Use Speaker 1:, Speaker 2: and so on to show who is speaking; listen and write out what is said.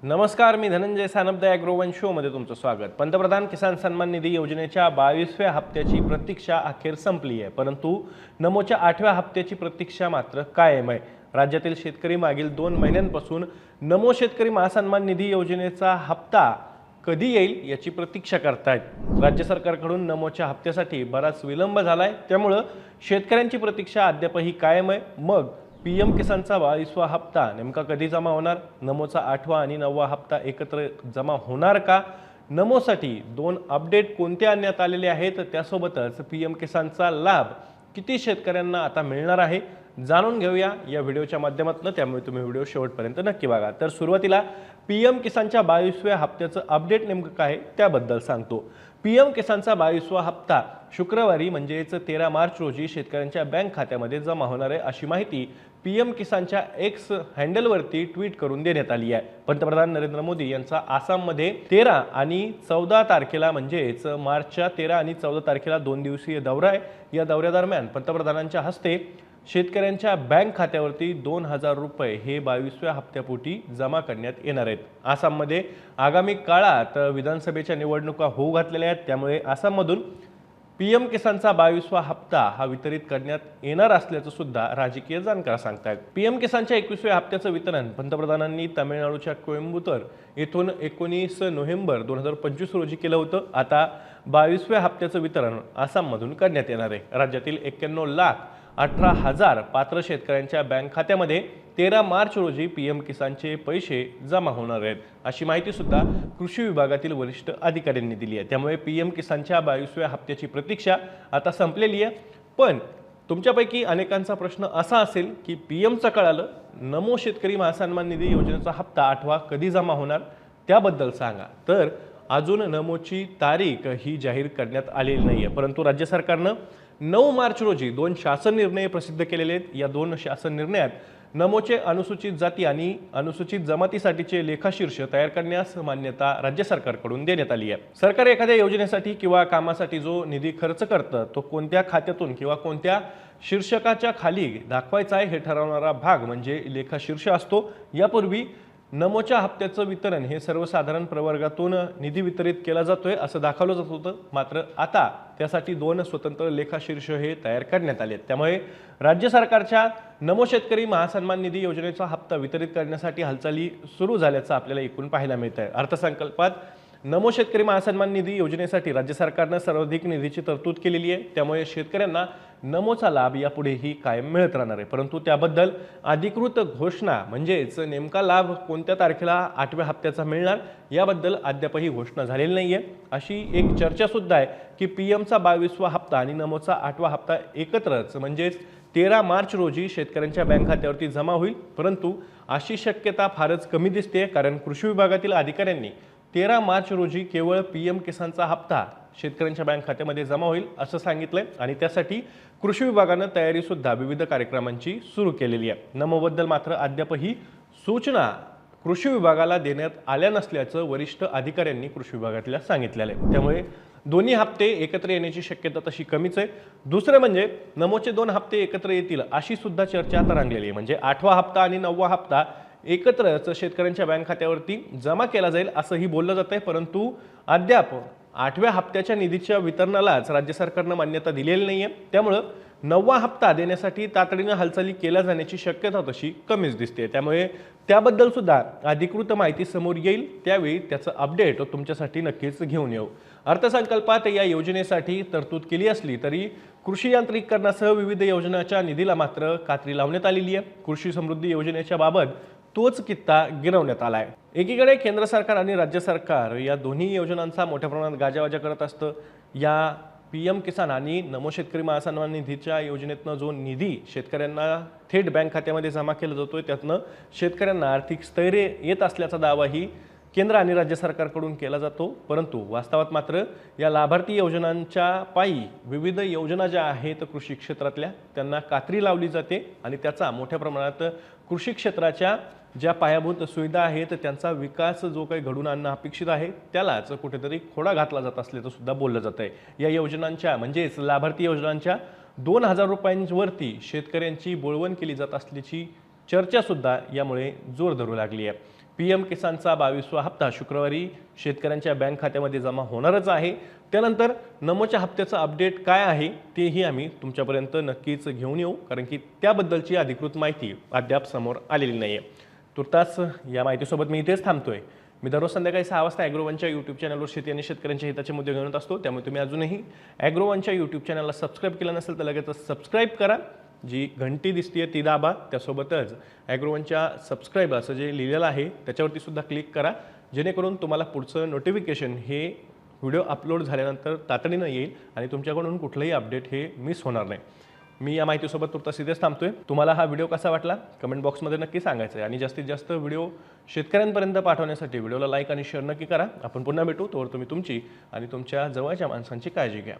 Speaker 1: नमस्कार, मी धनंजय सानप ॲग्रोवन शोमध्ये तुमचं स्वागत। पंतप्रधान किसान सन्मान निधी योजनेच्या 22व्या हप्त्याची प्रतीक्षा अखेर संपली आहे, परंतु नमोच्या 8व्या हप्त्याची प्रतीक्षा मात्र कायम आहे। राज्यातील शेतकरी मागील 2 महिन्यांपासून नमो शेतकरी महासन्मान निधी योजनेचा हप्ता कधी येईल याची प्रतीक्षा करतायत। राज्य सरकारकडून नमोच्या हप्त्यासाठी बराच विलंब झालाय, त्यामुळे शेतकऱ्यांची प्रतीक्षा अद्यापही कायम आहे। मग पीएम किसानचा 22वा हप्ता नेमका कधी जमा होणार? नमोचा 8वा आणि 9वा हप्ता एकत्र जमा होणार का? नमोसाठी 2 अपडेट कोणते आणण्यात आलेले आहेत, त्यासोबतच पीएम किसानचा लाभ किती शेतकऱ्यांना आता मिळणार आहे जाणून घेऊया या व्हिडिओच्या माध्यमातून, त्यामुळे तुम्ही व्हिडिओ शेवटपर्यंत नक्की बघा। तर सुरुवातीला पीएम किसानच्या 22व्या हप्त्याचं अपडेट नेमकं काय त्याबद्दल सांगतो। पीएम किसानचा 22वा हप्ता शुक्रवारी म्हणजेच 13 मार्च रोजी शेतकऱ्यांच्या बँक खात्यामध्ये जमा होणार आहे, अशी माहिती पीएम किसानच्या एक्स हँडलवरती ट्विट करून देण्यात आली आहे। पंतप्रधान नरेंद्र मोदी यांचा आसाममध्ये 13 आणि 14 तारखेला म्हणजेच मार्चच्या 13 आणि 14 तारखेला 2 दिवसीय दौरा आहे। या दौऱ्यादरम्यान पंतप्रधानांच्या हस्ते शेतकऱ्यांच्या बँक खात्यावरती 2000 रुपये हे 22व्या हप्त्यापोटी जमा करण्यात येणार आहेत। आसाममध्ये आगामी काळात विधानसभेच्या निवडणुका होऊ घातलेल्या आहेत, त्यामुळे आसाममधून पीएम किसानचा 22वा हप्ता हा वितरित करण्यात येणार असल्याचं सुद्धा राजकीय जाणकार सांगतात। पीएम किसानच्या 21व्या हप्त्याचं वितरण पंतप्रधानांनी तामिळनाडूच्या कोइंबतूर येथून 19 नोव्हेंबर 2025 रोजी केलं होतं। आता 22व्या हप्त्याचं वितरण आसाममधून करण्यात येणार आहे। राज्यातील 91,18,000 पात्र शेतकऱ्यांच्या बँक खात्यामध्ये 13 मार्च रोजी पीएम किसानचे पैसे जमा होणार आहेत, अशी माहिती सुद्धा कृषी विभागातील वरिष्ठ अधिकाऱ्यांनी दिली आहे। त्यामुळे पीएम किसानच्या 22व्या हप्त्याची प्रतीक्षा आता संपलेली आहे। पण तुमच्यापैकी अनेकांचा प्रश्न असा असेल की पीएमचं कळालं, नमो शेतकरी महासन्मान निधी योजनेचा हप्ता 8वा कधी जमा होणार त्याबद्दल सांगा। तर अजून नमोची तारीख ही जाहीर करण्यात आलेली नाही आहे, परंतु राज्य सरकारनं 9 मार्च रोजी 2 शासन निर्णय प्रसिद्ध केलेले आहेत। या 2 शासन निर्णयात नमोचे अनुसूचित जाती आणि अनुसूचित जमातीसाठीचे लेखाशीर्ष तयार करण्यास मान्यता राज्य सरकारकडून देण्यात आली आहे। सरकार एखाद्या योजनेसाठी किंवा कामासाठी जो निधी खर्च करतं तो कोणत्या खात्यातून किंवा कोणत्या शीर्षकाच्या खाली दाखवायचा आहे हे ठरवणारा भाग म्हणजे लेखाशीर्ष असतो। यापूर्वी नमोच्या हप्त्याचं वितरण हे सर्वसाधारण प्रवर्गातून निधी वितरित केला जातोय असं दाखवलं जात होतं, मात्र आता त्यासाठी 2 स्वतंत्र लेखाशीर्ष हे तयार करण्यात आले। त्यामुळे राज्य सरकारच्या नमो शेतकरी महासन्मान निधी योजनेचा हप्ता वितरित करण्यासाठी हालचाली सुरू झाल्याचं आपल्याला एकूण पाहायला मिळत आहे। अर्थसंकल्पात नमो शेतकरी महासन्मान निधी योजनेसाठी राज्य सरकारनं सर्वाधिक निधीची तरतूद केलेली आहे, त्यामुळे शेतकऱ्यांना नमोचा लाभ यापुढेही कायम मिळत राहणार आहे। परंतु त्याबद्दल अधिकृत घोषणा म्हणजेच नेमका लाभ कोणत्या तारखेला 8व्या हप्त्याचा मिळणार याबद्दल अद्यापही घोषणा झालेली नाही आहे। अशी एक चर्चा सुद्धा आहे की पीएमचा 22वा हप्ता आणि नमोचा 8वा हप्ता एकत्रच म्हणजेच 13 मार्च रोजी शेतकऱ्यांच्या बँक खात्यावरती जमा होईल, परंतु अशी शक्यता फारच कमी दिसते, कारण कृषी विभागातील अधिकाऱ्यांनी 13 मार्च रोजी केवळ पीएम किसानचा हप्ता शेतकऱ्यांच्या बँक खात्यामध्ये जमा होईल असं सांगितलंय आणि त्यासाठी कृषी विभागानं तयारी सुद्धा विविध कार्यक्रमांची सुरू केलेली आहे। नमोबद्दल मात्र अद्यापही सूचना कृषी विभागाला देण्यात आल्या नसल्याचं वरिष्ठ अधिकाऱ्यांनी कृषी विभागातल्या सांगितलेलं आहे। त्यामुळे दोन्ही हप्ते एकत्र येण्याची शक्यता तशी कमीच आहे। दुसरं म्हणजे नमोचे 2 हप्ते एकत्र येतील अशी सुद्धा चर्चा आता रंगलेली आहे, म्हणजे 8वा हप्ता आणि 9वा हप्ता एकत्रच शेतकऱ्यांच्या बँक खात्यावरती जमा केला जाईल असंही बोललं जात आहे, परंतु अद्याप 8व्या हप्त्याच्या निधीच्या वितरणालाच राज्य सरकारनं मान्यता दिलेली नाही आहे। त्यामुळे 9वा हप्ता देण्यासाठी तातडीनं हालचाली केल्या जाण्याची शक्यता तशी कमीच दिसते। त्यामुळे त्याबद्दल सुद्धा अधिकृत माहिती समोर येईल, त्यावेळी त्याचं अपडेट तुमच्यासाठी नक्कीच घेऊन येऊ। अर्थसंकल्पात या योजनेसाठी तरतूद केली असली तरी कृषी यांत्रिकीकरणासह विविध योजनांच्या निधीला मात्र कात्री लावण्यात आलेली आहे। कृषी समृद्धी योजनेच्या बाबत तोच कित्ता गिरवण्यात आलाय। एकीकडे केंद्र सरकार आणि राज्य सरकार या दोन्ही योजनांचा मोठ्या प्रमाणात गाजावाजा करत असतं। या पीएम किसान आणि नमो शेतकरी महासन्मान निधीच्या योजनेतनं जो निधी शेतकऱ्यांना थेट बँक खात्यामध्ये जमा केला जातोय त्यातनं शेतकऱ्यांना आर्थिक स्थैर्य येत असल्याचा दावाही केंद्र आणि राज्य सरकारकडून केला जातो, परंतु वास्तवात मात्र या लाभार्थी योजनांच्या पायी विविध योजना ज्या आहेत कृषी क्षेत्रातल्या त्यांना कात्री लावली जाते आणि त्याचा मोठ्या प्रमाणात कृषी क्षेत्राच्या ज्या पायाभूत सुविधा आहेत त्यांचा विकास जो काही घडून आणणं अपेक्षित आहे त्यालाच कुठेतरी खोडा घातला जात असल्याचं सुद्धा बोललं जात आहे। या योजनांच्या म्हणजेच लाभार्थी योजनांच्या 2000 रुपयांवरती शेतकऱ्यांची बोळवण केली जात असल्याची चर्चा सुद्धा यामुळे जोर धरू लागली आहे। PM किसानचा 22वा हप्ता शुक्रवारी शेतकऱ्यांच्या बँक खात्यामध्ये जमा होणारच आहे। त्यानंतर नमोच्या हप्त्याचं अपडेट काय आहे तेही आम्ही तुमच्यापर्यंत नक्कीच घेऊन येऊ, कारण की त्याबद्दलची अधिकृत माहिती अद्याप समोर आलेली नाही आहे। तुर्तास या माहितीसोबत मी इथेच थांबतोय। मी दररोज संध्याकाळी 6 वाजता ॲग्रोवनच्या यूट्यूब चॅनलवर शेती आणि शेतकऱ्यांच्या हिताचे मुद्दे घेऊन येत असतो, त्यामुळे तुम्ही अजूनही ॲग्रोवनच्या यूट्यूब चॅनलला सबस्क्राईब केलं नसेल तर लगेच सबस्क्राईब करा, जी घंटी दिसते ती दाबा, त्यासोबतच ॲग्रोवनच्या सबस्क्राईब असं जे लिहिलेलं आहे त्याच्यावरती सुद्धा क्लिक करा, जेणेकरून तुम्हाला पुढचं नोटिफिकेशन हे व्हिडिओ अपलोड झाल्यानंतर तातडीनं येईल आणि तुमच्याकडून कुठलंही अपडेट हे मिस होणार नाही। मी या माहितीसोबत तुर्तास इथेच थांबतोय। तुम्हाला हा व्हिडिओ कसा वाटला कमेंट बॉक्समध्ये नक्की सांगायचं आहे आणि जास्तीत जास्त व्हिडिओ शेतकऱ्यांपर्यंत पाठवण्यासाठी व्हिडिओला लाईक आणि शेअर नक्की करा। आपण पुन्हा भेटू, तोवर तुम्ही तुमची आणि तुमच्या जवळच्या माणसांची काळजी घ्या।